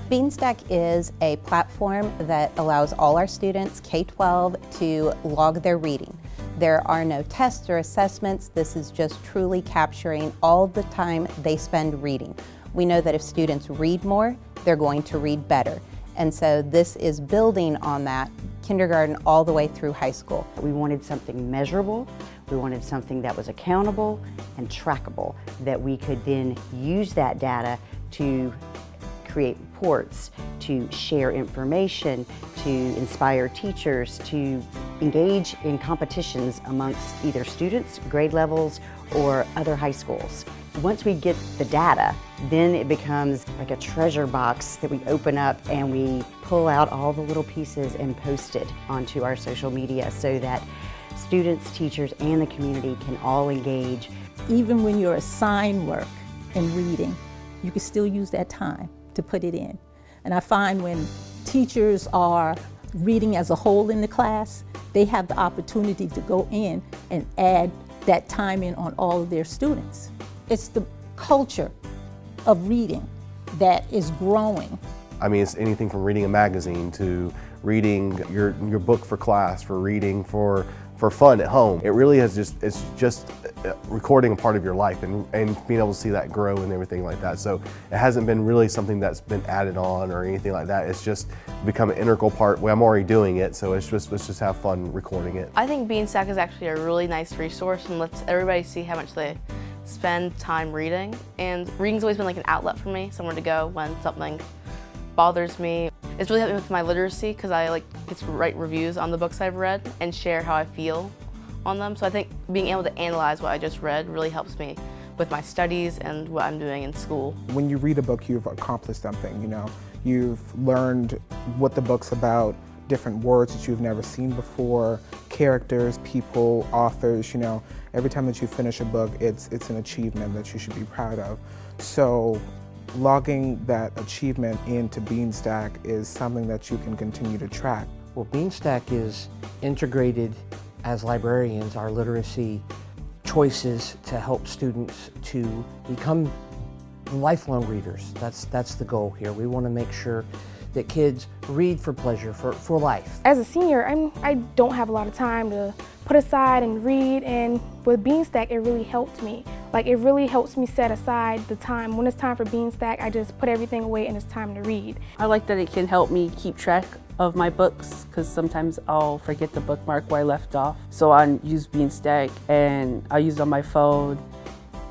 Beanstack is a platform that allows all our students, K-12, to log their reading. There are no tests or assessments. This is just truly capturing all the time they spend reading. We know that if students read more, they're going to read better. And so this is building on that, kindergarten all the way through high school. We wanted something measurable. We wanted something that was accountable and trackable, that we could then use that data to create reports, to share information, to inspire teachers, to engage in competitions amongst either students, grade levels, or other high schools. Once we get the data, then it becomes like a treasure box that we open up and we pull out all the little pieces and post it onto our social media so that students, teachers, and the community can all engage. Even when you're assigned work in reading, you can still use that time to put it in. And I find when teachers are reading as a whole in the class, they have the opportunity to go in and add that time in on all of their students. It's the culture of reading that is growing. I mean, it's anything from reading a magazine to reading your book for class, for reading for fun at home. It really is it's just recording a part of your life and being able to see that grow and everything like that. So it hasn't been really something that's been added on or anything like that. It's just become an integral part. Well, I'm already doing it, so let's just have fun recording it. I think Beanstack is actually a really nice resource and lets everybody see how much they spend time reading. And reading's always been like an outlet for me, somewhere to go when something bothers me. It's really helped me with my literacy because I get to write reviews on the books I've read and share how I feel on them. So I think being able to analyze what I just read really helps me with my studies and what I'm doing in school. When you read a book, you've accomplished something, you know. You've learned what the book's about, different words that you've never seen before, characters, people, authors, you know. Every time that you finish a book, it's an achievement that you should be proud of. So logging that achievement into Beanstack is something that you can continue to track. Well, Beanstack is integrated as librarians, our literacy choices to help students to become lifelong readers. That's the goal here. We want to make sure that kids read for pleasure, for life. As a senior, I don't have a lot of time to put aside and read, and with Beanstack, it really helped me. It really helps me set aside the time. When it's time for Beanstack, I just put everything away and it's time to read. I like that it can help me keep track of my books because sometimes I'll forget to bookmark where I left off. So I use Beanstack and I use it on my phone,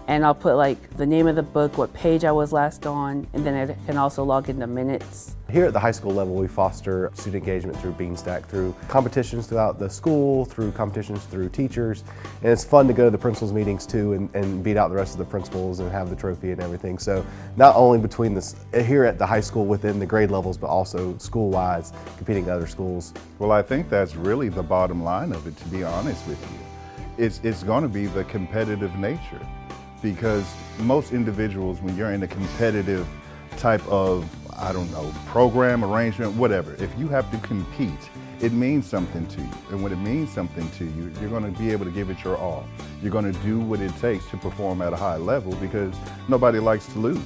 and I'll put the name of the book, what page I was last on, and then I can also log into minutes. Here at the high school level, we foster student engagement through Beanstack, through competitions throughout the school, through competitions through teachers. And it's fun to go to the principals meetings too and beat out the rest of the principals and have the trophy and everything. So not only between this here at the high school within the grade levels, but also school-wise, competing to other schools. Well, I think that's really the bottom line of it, to be honest with you. It's going to be the competitive nature, because most individuals, when you're in a competitive type of, I don't know, program, arrangement, whatever, if you have to compete, it means something to you. And when it means something to you, you're going to be able to give it your all. You're going to do what it takes to perform at a high level, because nobody likes to lose,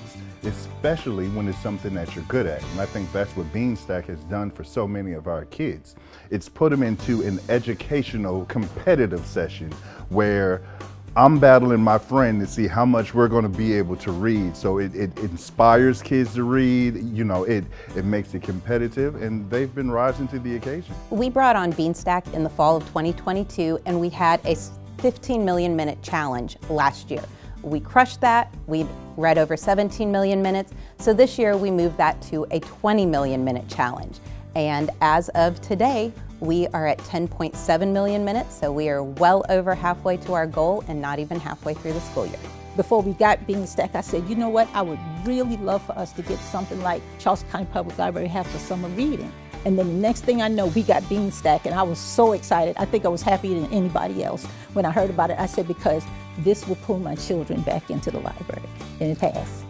especially when it's something that you're good at. And I think that's what Beanstack has done for so many of our kids. It's put them into an educational, competitive session where I'm battling my friend to see how much we're going to be able to read. So it inspires kids to read, you know, it makes it competitive, and they've been rising to the occasion. We brought on Beanstack in the fall of 2022, and we had a 15 million minute challenge last year. We crushed that. We read over 17 million minutes. So this year we moved that to a 20 million minute challenge. And as of today, we are at 10.7 million minutes, so we are well over halfway to our goal and not even halfway through the school year. Before we got Beanstack, I said, you know what, I would really love for us to get something like Charleston County Public Library have for summer reading. And then the next thing I know, we got Beanstack, and I was so excited. I think I was happier than anybody else when I heard about it. I said, because this will pull my children back into the library, and it has.